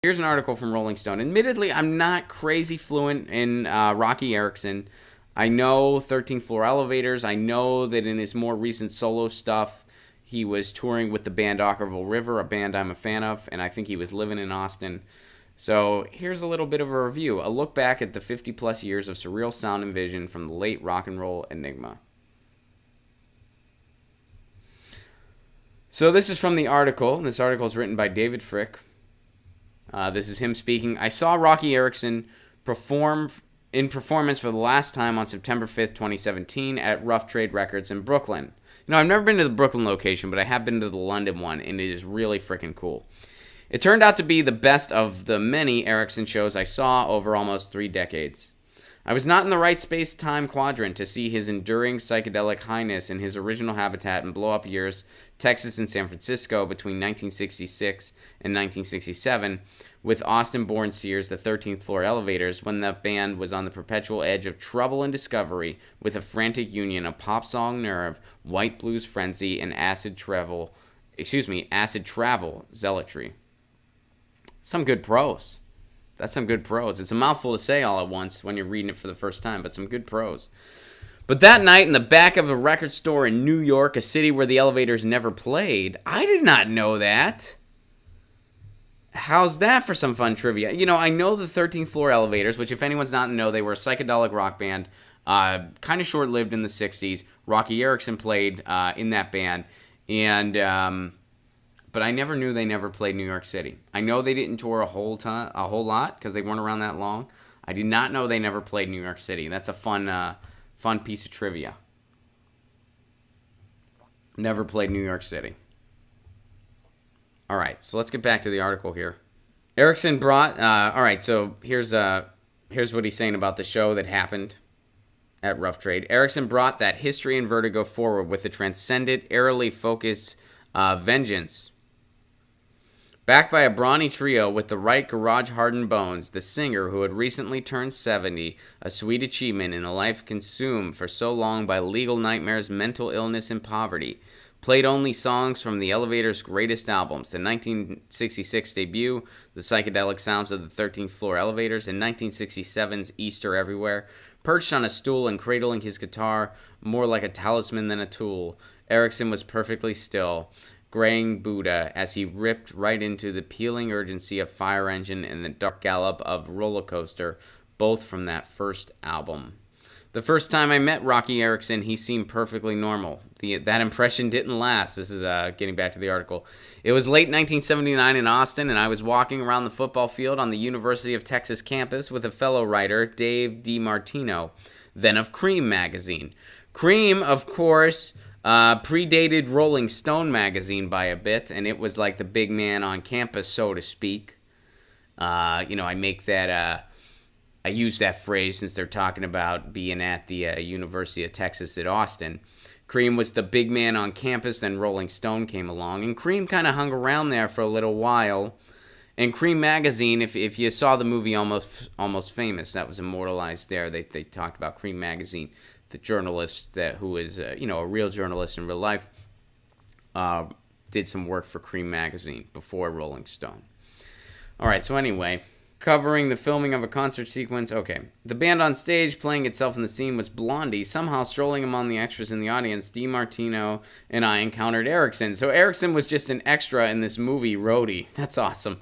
Here's an article from Rolling Stone. Admittedly, I'm not crazy fluent in Roky Erickson. I know 13th Floor Elevators. I know that in his more recent solo stuff, he was touring with the band Ockerville River, a band I'm a fan of, and I think he was living in Austin. So here's a little bit of a review, a look back at the 50-plus years of surreal sound and vision from the late rock and roll enigma. So this is from the article. This article is written by David Frick. This is him speaking. I saw Roky Erickson performance for the last time on September 5th, 2017 at Rough Trade Records in Brooklyn. You know, I've never been to the Brooklyn location, but I have been to the London one, and it is really freaking cool. It turned out to be the best of the many Erickson shows I saw over almost 3 decades. I was not in the right space-time quadrant to see his enduring psychedelic highness in his original habitat and blow-up years, Texas and San Francisco, between 1966 and 1967, with Austin-born Sears, the 13th Floor Elevators, when the band was on the perpetual edge of trouble and discovery with a frantic union of pop song nerve, white blues frenzy, and acid travel zealotry. Some good prose. That's some good prose. It's a mouthful to say all at once when you're reading it for the first time, but some good prose. But that night in the back of a record store in New York, a city where the Elevators never played, I did not know that. How's that for some fun trivia? You know, I know the 13th Floor Elevators, which if anyone's not in the know, they were a psychedelic rock band, kind of short-lived in the 60s. Roky Erickson played in that band, and but I never knew they never played New York City. I know they didn't tour a whole lot because they weren't around that long. I did not know they never played New York City. That's a fun piece of trivia. Never played New York City. All right, so let's get back to the article here. Erickson brought. All right, so here's what he's saying about the show that happened at Rough Trade. Erickson brought that history and vertigo forward with a transcendent, airily focused vengeance. Backed by a brawny trio with the right garage-hardened bones, the singer, who had recently turned 70, a sweet achievement in a life consumed for so long by legal nightmares, mental illness, and poverty, played only songs from the Elevators' greatest albums, the 1966 debut, The Psychedelic Sounds of the 13th Floor Elevators, and 1967's Easter Everywhere. Perched on a stool and cradling his guitar, more like a talisman than a tool, Erickson was perfectly still, graying Buddha as he ripped right into the peeling urgency of Fire Engine and the dark gallop of Roller Coaster, both from that first album. The first time I met Roky Erickson, he seemed perfectly normal. That impression didn't last. This is getting back to the article. It was late 1979 in Austin, and I was walking around the football field on the University of Texas campus with a fellow writer, Dave DiMartino, then of Cream magazine. Cream, of course, predated Rolling Stone magazine by a bit, and it was like the big man on campus, so to speak. I make that, I use that phrase since they're talking about being at the University of Texas at Austin. Cream was the big man on campus, then Rolling Stone came along, and Cream kind of hung around there for a little while. And Cream magazine, if you saw the movie Almost Famous, that was immortalized there. They talked about Cream magazine. The journalist who is a real journalist in real life did some work for Cream magazine before Rolling Stone. All right, so anyway, covering the filming of a concert sequence. Okay, the band on stage playing itself in the scene was Blondie. Somehow strolling among the extras in the audience, DiMartino and I encountered Erickson. So Erickson was just an extra in this movie, Roadie. That's awesome.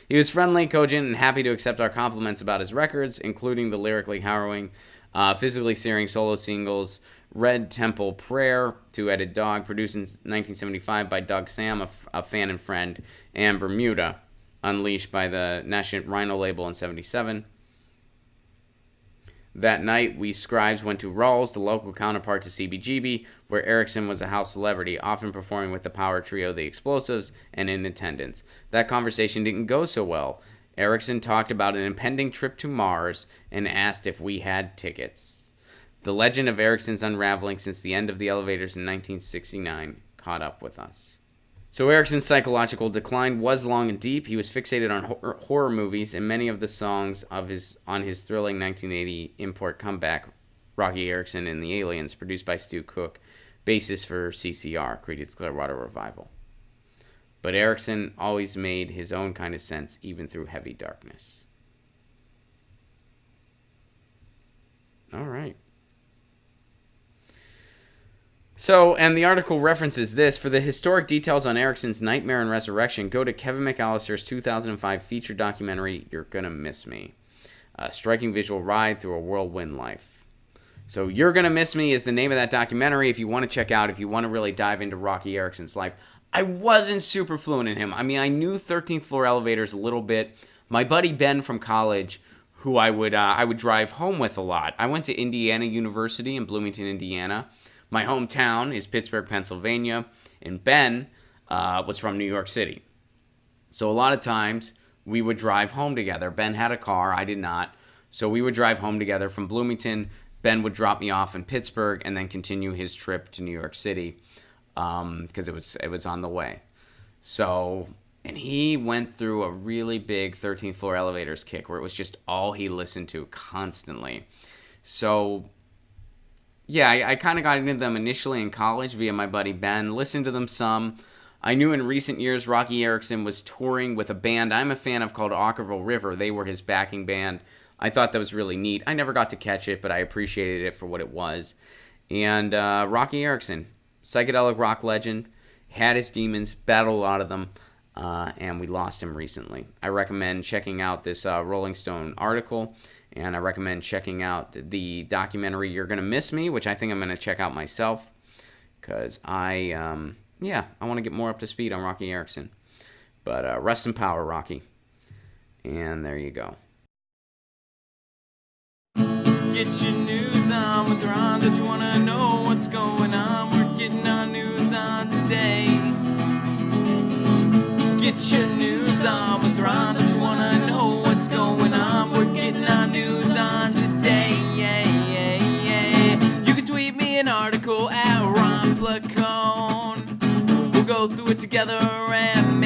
He was friendly, cogent, and happy to accept our compliments about his records, including the lyrically harrowing, physically searing solo singles, Red Temple Prayer, Two-Headed Dog, produced in 1975 by Doug Sam, a fan and friend, and Bermuda, unleashed by the Nascent Rhino label in 77. That night, we scribes went to Rawls, the local counterpart to CBGB, where Erickson was a house celebrity, often performing with the power trio The Explosives and in attendance. That conversation didn't go so well. Erickson talked about an impending trip to Mars and asked if we had tickets. The legend of Erickson's unraveling since the end of the Elevators in 1969 caught up with us. So Erickson's psychological decline was long and deep. He was fixated on horror movies, and many of the songs on his thrilling 1980 import comeback, Roky Erickson and the Aliens, produced by Stu Cook, basis for CCR, Creedence Clearwater Revival. But Erickson always made his own kind of sense, even through heavy darkness. All right. So, and the article references this. For the historic details on Erickson's Nightmare and Resurrection, go to Kevin McAllister's 2005 feature documentary, You're Gonna Miss Me. A striking visual ride through a whirlwind life. So, You're Gonna Miss Me is the name of that documentary if you want to check out, if you want to really dive into Roky Erickson's life. I wasn't super fluent in him. I mean, I knew 13th Floor Elevators a little bit. My buddy Ben from college, who I would drive home with a lot. I went to Indiana University in Bloomington, Indiana. My hometown is Pittsburgh, Pennsylvania, and Ben was from New York City. So a lot of times we would drive home together. Ben had a car, I did not. So we would drive home together from Bloomington. Ben would drop me off in Pittsburgh and then continue his trip to New York City because it was on the way. So, and he went through a really big 13th Floor Elevators kick where it was just all he listened to constantly. So yeah, I kind of got into them initially in college via my buddy Ben, listened to them some. I knew in recent years Roky Erickson was touring with a band I'm a fan of called Ockerville River. They were his backing band. I thought that was really neat. I never got to catch it, but I appreciated it for what it was. And Roky Erickson, psychedelic rock legend, had his demons, battled a lot of them, and we lost him recently. I recommend checking out this Rolling Stone article. And I recommend checking out the documentary You're Gonna Miss Me, which I think I'm going to check out myself. Because I want to get more up to speed on Roky Erickson. But rest in power, Roky. And there you go. Get your news on with Ron. Don't you want to know what's going on? We're getting our news on today. Get your news on with Ron. Don't you want to know what's going on? We're getting our news on today. You can tweet me an article at Ron Placone. We'll go through it together and